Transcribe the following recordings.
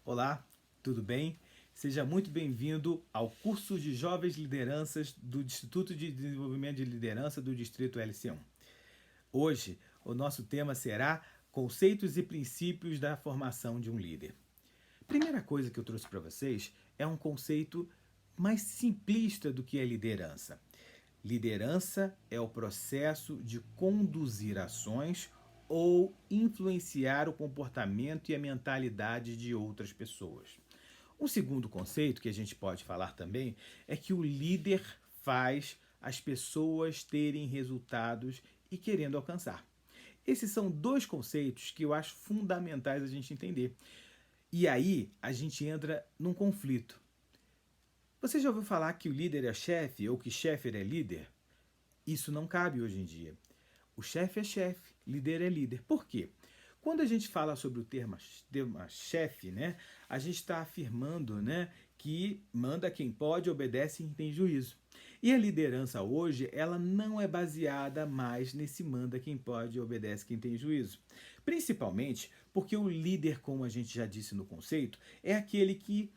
Olá, tudo bem? Seja muito bem-vindo ao curso de Jovens Lideranças do Instituto de Desenvolvimento de Liderança do Distrito LC1. Hoje, o nosso tema será Conceitos e Princípios da Formação de um Líder. Primeira coisa que eu trouxe para vocês é um conceito mais simplista do que a liderança. Liderança é o processo de conduzir ações ou influenciar o comportamento e a mentalidade de outras pessoas. Um segundo conceito que a gente pode falar também é que o líder faz as pessoas terem resultados e querendo alcançar. Esses são dois conceitos que eu acho fundamentais a gente entender. E aí a gente entra num conflito. Você já ouviu falar que o líder é chefe ou que chefe é líder? Isso não cabe hoje em dia. O chefe é chefe, líder é líder. Por quê? Quando a gente fala sobre o termo chefe, né, a gente está afirmando, né, que manda quem pode, obedece e tem juízo. E a liderança hoje, ela não é baseada mais nesse manda quem pode, obedece quem tem juízo. Principalmente porque o líder, como a gente já disse no conceito, é aquele que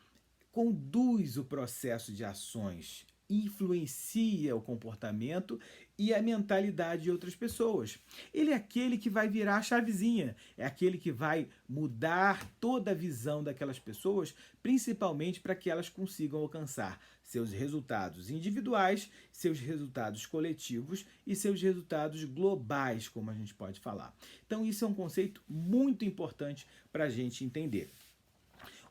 conduz o processo de ações, influencia o comportamento e a mentalidade de outras pessoas. Ele é aquele que vai virar a chavezinha, é aquele que vai mudar toda a visão daquelas pessoas, principalmente para que elas consigam alcançar seus resultados individuais, seus resultados coletivos e seus resultados globais, como a gente pode falar. Então, isso é um conceito muito importante para a gente entender.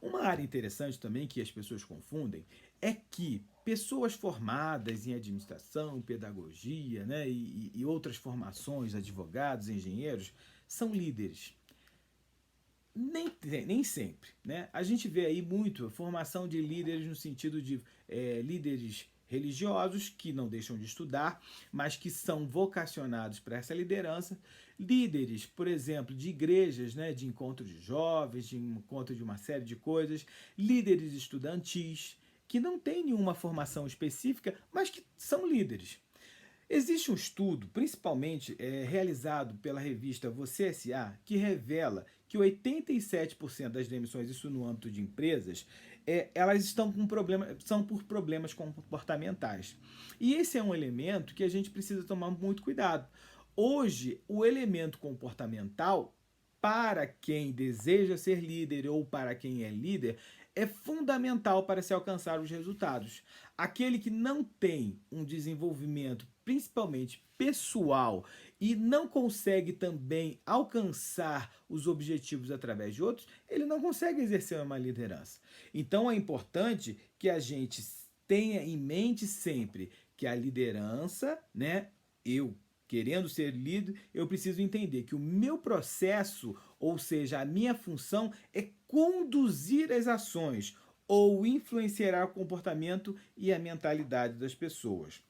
Uma área interessante também que as pessoas confundem é que pessoas formadas em administração, pedagogia, né, e outras formações, advogados, engenheiros, são líderes. Nem sempre. Né? A gente vê aí muito a formação de líderes no sentido de líderes religiosos que não deixam de estudar, mas que são vocacionados para essa liderança. Líderes, por exemplo, de igrejas, né, de encontro de jovens, de encontro de uma série de coisas. Líderes estudantis, que não têm nenhuma formação específica, mas que são líderes. Existe um estudo, principalmente realizado pela revista Você S.A., que revela que 87% das demissões, isso no âmbito de empresas, elas estão com são por problemas comportamentais. E esse é um elemento que a gente precisa tomar muito cuidado. Hoje, o elemento comportamental, para quem deseja ser líder ou para quem é líder, é fundamental para se alcançar os resultados. Aquele que não tem um desenvolvimento, principalmente pessoal, e não consegue também alcançar os objetivos através de outros, ele não consegue exercer uma liderança. Então é importante que a gente tenha em mente sempre que a liderança, né, eu querendo ser líder, eu preciso entender que o meu processo, ou seja, a minha função é conduzir as ações ou influenciar o comportamento e a mentalidade das pessoas.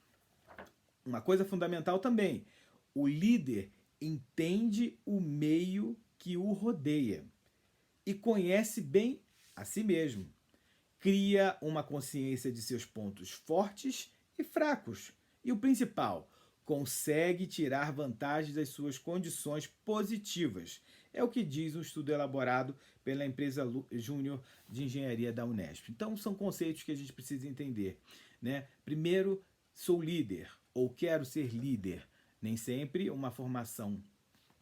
Uma coisa fundamental também, o líder entende o meio que o rodeia e conhece bem a si mesmo. Cria uma consciência de seus pontos fortes e fracos. E o principal, consegue tirar vantagem das suas condições positivas. É o que diz um estudo elaborado pela empresa Júnior de Engenharia da Unesp. Então, são conceitos que a gente precisa entender. Né? Primeiro, sou líder ou quero ser líder. Nem sempre uma formação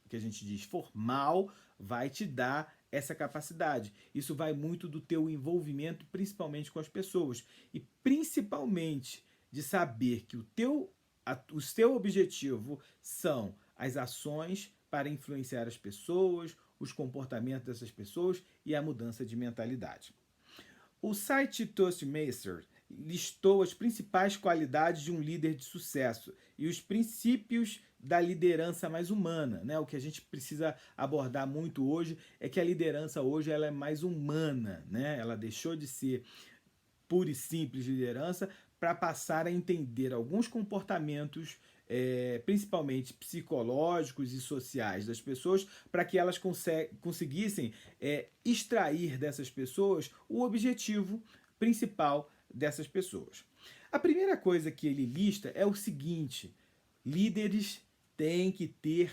que a gente diz formal vai te dar essa capacidade. Isso vai muito do teu envolvimento, principalmente com as pessoas. E principalmente de saber que o seu objetivo são as ações para influenciar as pessoas, os comportamentos dessas pessoas e a mudança de mentalidade. O site Toastmaster listou as principais qualidades de um líder de sucesso e os princípios da liderança mais humana. Né? O que a gente precisa abordar muito hoje é que a liderança hoje ela é mais humana. Né? Ela deixou de ser pura e simples liderança para passar a entender alguns comportamentos principalmente psicológicos e sociais das pessoas, para que elas conseguissem extrair dessas pessoas o objetivo principal dessas pessoas. A primeira coisa que ele lista é o seguinte: líderes têm que ter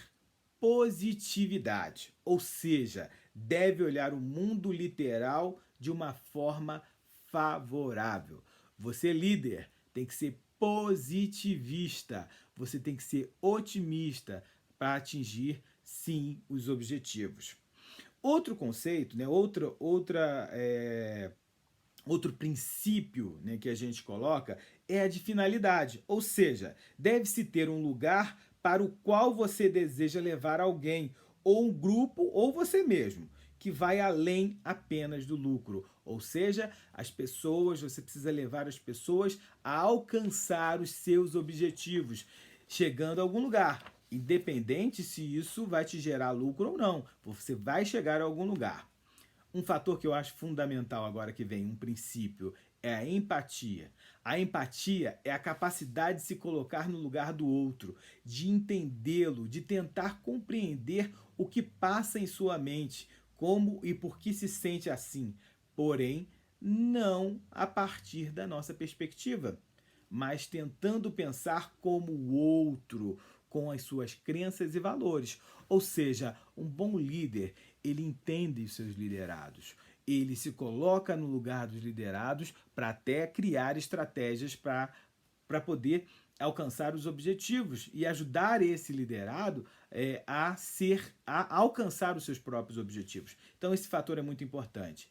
positividade, ou seja, deve olhar o mundo literal de uma forma favorável. Você, líder, tem que ser positivista, você tem que ser otimista para atingir, sim, os objetivos. Outro conceito, né, outro princípio, né, que a gente coloca é a de finalidade, ou seja, deve-se ter um lugar para o qual você deseja levar alguém, ou um grupo, ou você mesmo, que vai além apenas do lucro. Ou seja, as pessoas, você precisa levar as pessoas a alcançar os seus objetivos, chegando a algum lugar, independente se isso vai te gerar lucro ou não. Você vai chegar a algum lugar. Um fator que eu acho fundamental agora que vem, um princípio, é a empatia. A empatia é a capacidade de se colocar no lugar do outro, de entendê-lo, de tentar compreender o que passa em sua mente, como e por que se sente assim. Porém, não a partir da nossa perspectiva, mas tentando pensar como o outro, com as suas crenças e valores. Ou seja, um bom líder, ele entende os seus liderados. Ele se coloca no lugar dos liderados para até criar estratégias para poder alcançar os objetivos e ajudar esse liderado a alcançar os seus próprios objetivos. Então esse fator é muito importante.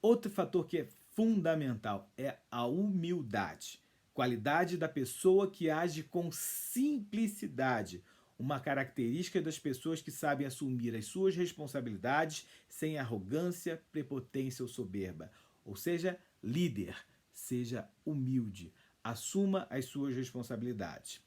Outro fator que é fundamental é a humildade. Qualidade da pessoa que age com simplicidade. Uma característica das pessoas que sabem assumir as suas responsabilidades sem arrogância, prepotência ou soberba. Ou seja, líder, seja humilde, assuma as suas responsabilidades.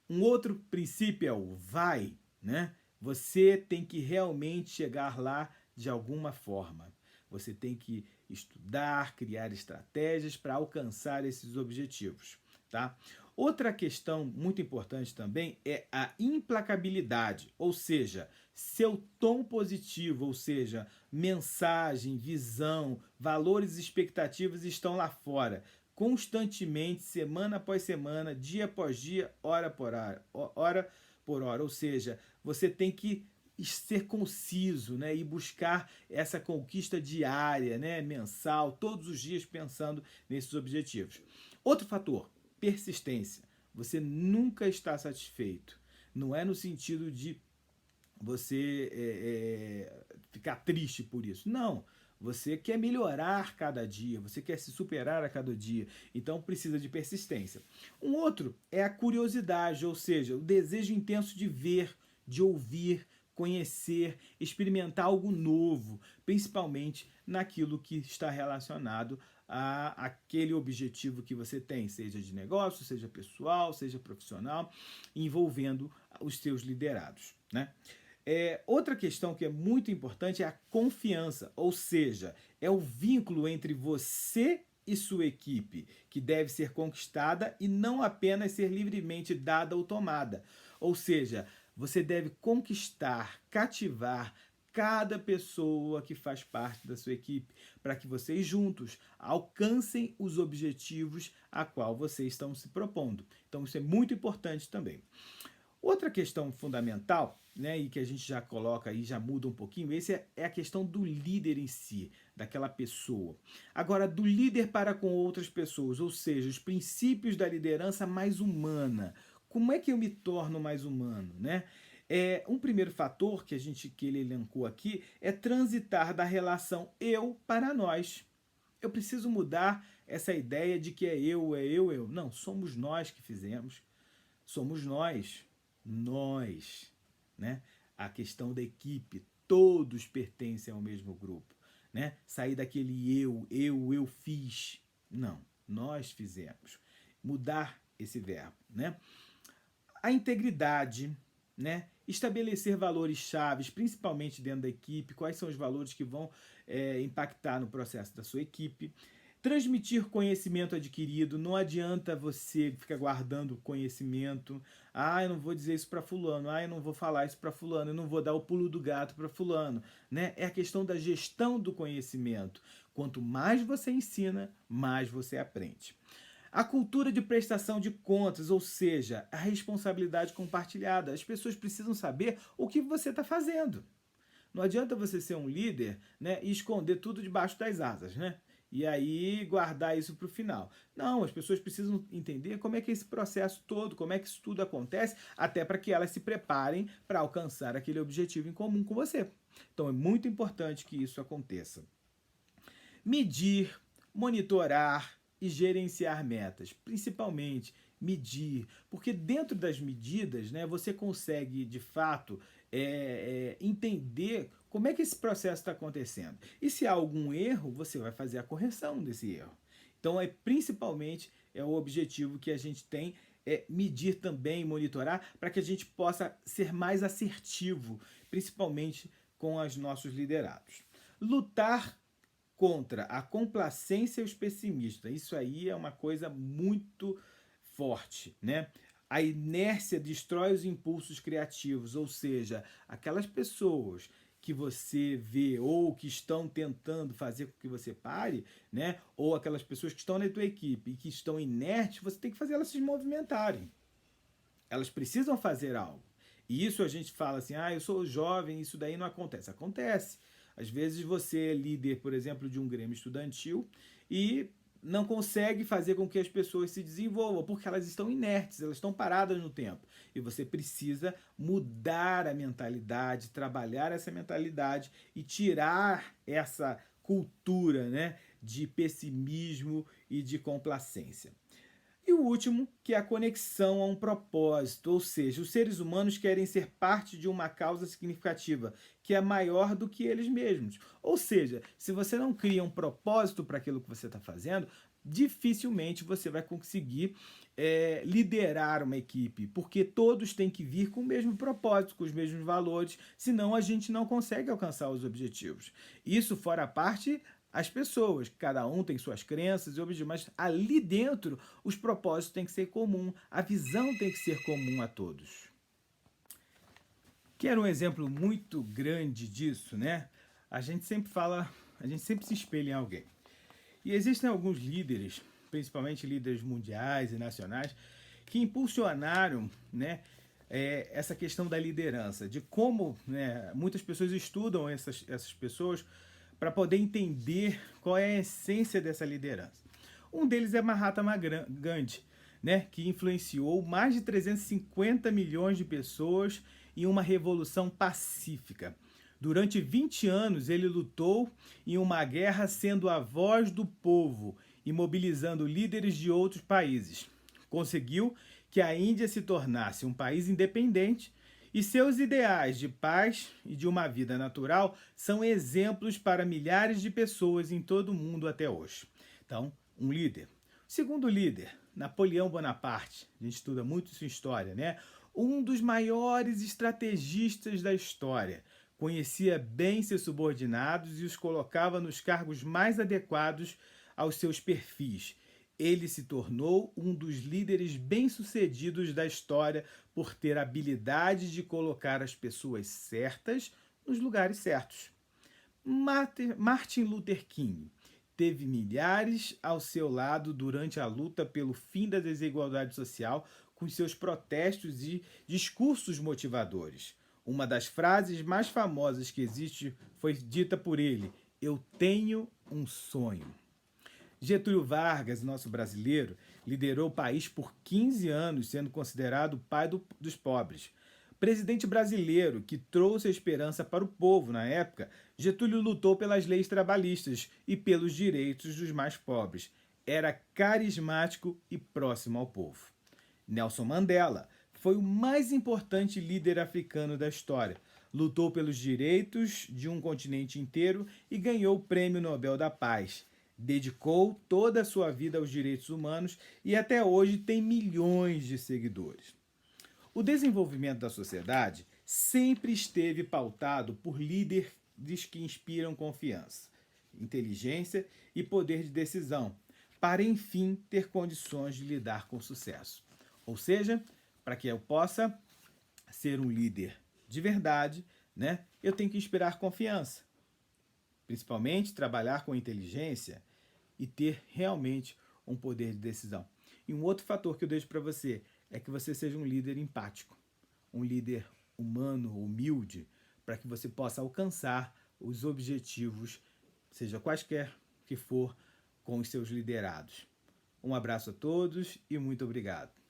Um outro princípio é o vai, né? Você tem que realmente chegar lá de alguma forma. Você tem que estudar, criar estratégias para alcançar esses objetivos, tá? Outra questão muito importante também é a implacabilidade, ou seja, seu tom positivo, ou seja, mensagem, visão, valores e expectativas estão lá fora, constantemente, semana após semana, dia após dia, hora por hora. Ou seja, você tem que ser conciso, né, e buscar essa conquista diária, né, mensal, todos os dias pensando nesses objetivos. Outro fator, persistência. Você nunca está satisfeito. Não é no sentido de você ficar triste por isso. Não. Você quer melhorar cada dia, você quer se superar a cada dia, então precisa de persistência. Um outro é a curiosidade, ou seja, o desejo intenso de ver, de ouvir, conhecer, experimentar algo novo, principalmente naquilo que está relacionado a aquele objetivo que você tem, seja de negócio, seja pessoal, seja profissional, envolvendo os seus liderados, né? Outra questão que é muito importante é a confiança, ou seja, é o vínculo entre você e sua equipe, que deve ser conquistada e não apenas ser livremente dada ou tomada. Ou seja, você deve conquistar, cativar cada pessoa que faz parte da sua equipe, para que vocês juntos alcancem os objetivos a qual vocês estão se propondo. Então isso é muito importante também. Outra questão fundamental, né, e que a gente já coloca aí, já muda um pouquinho, esse é a questão do líder em si, daquela pessoa. Agora, do líder para com outras pessoas, ou seja, os princípios da liderança mais humana. Como é que eu me torno mais humano, né? Um primeiro fator que ele elencou aqui é transitar da relação eu para nós. Eu preciso mudar essa ideia de que é eu. Não, somos nós que fizemos. Somos nós, né? A questão da equipe, todos pertencem ao mesmo grupo, né? Sair daquele eu fiz. Não, nós fizemos. Mudar esse verbo, né? A integridade, né? Estabelecer valores chaves, principalmente dentro da equipe, quais são os valores que vão impactar no processo da sua equipe. Transmitir conhecimento adquirido, não adianta você ficar guardando conhecimento. Eu não vou dizer isso para fulano, eu não vou falar isso para fulano, eu não vou dar o pulo do gato para fulano, né? É a questão da gestão do conhecimento. Quanto mais você ensina, mais você aprende. A cultura de prestação de contas, ou seja, a responsabilidade compartilhada. As pessoas precisam saber o que você está fazendo. Não adianta você ser um líder, né, e esconder tudo debaixo das asas, né? E aí guardar isso para o final. Não, as pessoas precisam entender como é que é esse processo todo, como é que isso tudo acontece, até para que elas se preparem para alcançar aquele objetivo em comum com você. Então é muito importante que isso aconteça. Medir, monitorar e gerenciar metas, principalmente medir, porque dentro das medidas, né, você consegue de fato entender como é que esse processo está acontecendo. E se há algum erro, você vai fazer a correção desse erro. Então principalmente o objetivo que a gente tem é medir também, monitorar, para que a gente possa ser mais assertivo, principalmente com os nossos liderados. Lutar contra a complacência e os pessimistas. Isso aí é uma coisa muito forte, né? A inércia destrói os impulsos criativos, ou seja, aquelas pessoas que você vê ou que estão tentando fazer com que você pare, né? Ou aquelas pessoas que estão na tua equipe e que estão inertes, você tem que fazer elas se movimentarem. Elas precisam fazer algo. E isso a gente fala assim, eu sou jovem, isso daí não acontece. Acontece. Às vezes você é líder, por exemplo, de um grêmio estudantil e não consegue fazer com que as pessoas se desenvolvam, porque elas estão inertes, elas estão paradas no tempo. E você precisa mudar a mentalidade, trabalhar essa mentalidade e tirar essa cultura, né, de pessimismo e de complacência. E o último, que é a conexão a um propósito, ou seja, os seres humanos querem ser parte de uma causa significativa, que é maior do que eles mesmos. Ou seja, se você não cria um propósito para aquilo que você está fazendo, dificilmente você vai conseguir liderar uma equipe, porque todos têm que vir com o mesmo propósito, com os mesmos valores, senão a gente não consegue alcançar os objetivos. Isso fora a parte as pessoas, cada um tem suas crenças e objetivos, mas ali dentro os propósitos têm que ser comum, a visão tem que ser comum a todos. Quero um exemplo muito grande disso, né? A gente sempre fala, a gente sempre se espelha em alguém. E existem alguns líderes, principalmente líderes mundiais e nacionais, que impulsionaram, né, essa questão da liderança, de como, né, muitas pessoas estudam essas pessoas para poder entender qual é a essência dessa liderança. Um deles é Mahatma Gandhi, né, que influenciou mais de 350 milhões de pessoas em uma revolução pacífica. Durante 20 anos, ele lutou em uma guerra sendo a voz do povo e mobilizando líderes de outros países. Conseguiu que a Índia se tornasse um país independente e seus ideais de paz e de uma vida natural são exemplos para milhares de pessoas em todo o mundo até hoje. Então, um líder. Segundo líder, Napoleão Bonaparte. A gente estuda muito isso em história, né? Um dos maiores estrategistas da história. Conhecia bem seus subordinados e os colocava nos cargos mais adequados aos seus perfis. Ele se tornou um dos líderes bem-sucedidos da história por ter a habilidade de colocar as pessoas certas nos lugares certos. Martin Luther King teve milhares ao seu lado durante a luta pelo fim da desigualdade social com seus protestos e discursos motivadores. Uma das frases mais famosas que existe foi dita por ele: "Eu tenho um sonho". Getúlio Vargas, nosso brasileiro, liderou o país por 15 anos, sendo considerado o pai dos pobres. Presidente brasileiro que trouxe a esperança para o povo na época, Getúlio lutou pelas leis trabalhistas e pelos direitos dos mais pobres. Era carismático e próximo ao povo. Nelson Mandela foi o mais importante líder africano da história. Lutou pelos direitos de um continente inteiro e ganhou o Prêmio Nobel da Paz. Dedicou toda a sua vida aos direitos humanos e até hoje tem milhões de seguidores. O desenvolvimento da sociedade sempre esteve pautado por líderes que inspiram confiança, inteligência e poder de decisão, para enfim ter condições de lidar com sucesso. Ou seja, para que eu possa ser um líder de verdade, né, eu tenho que inspirar confiança. Principalmente trabalhar com inteligência e ter realmente um poder de decisão. E um outro fator que eu deixo para você é que você seja um líder empático, um líder humano, humilde, para que você possa alcançar os objetivos, seja quaisquer que for, com os seus liderados. Um abraço a todos e muito obrigado.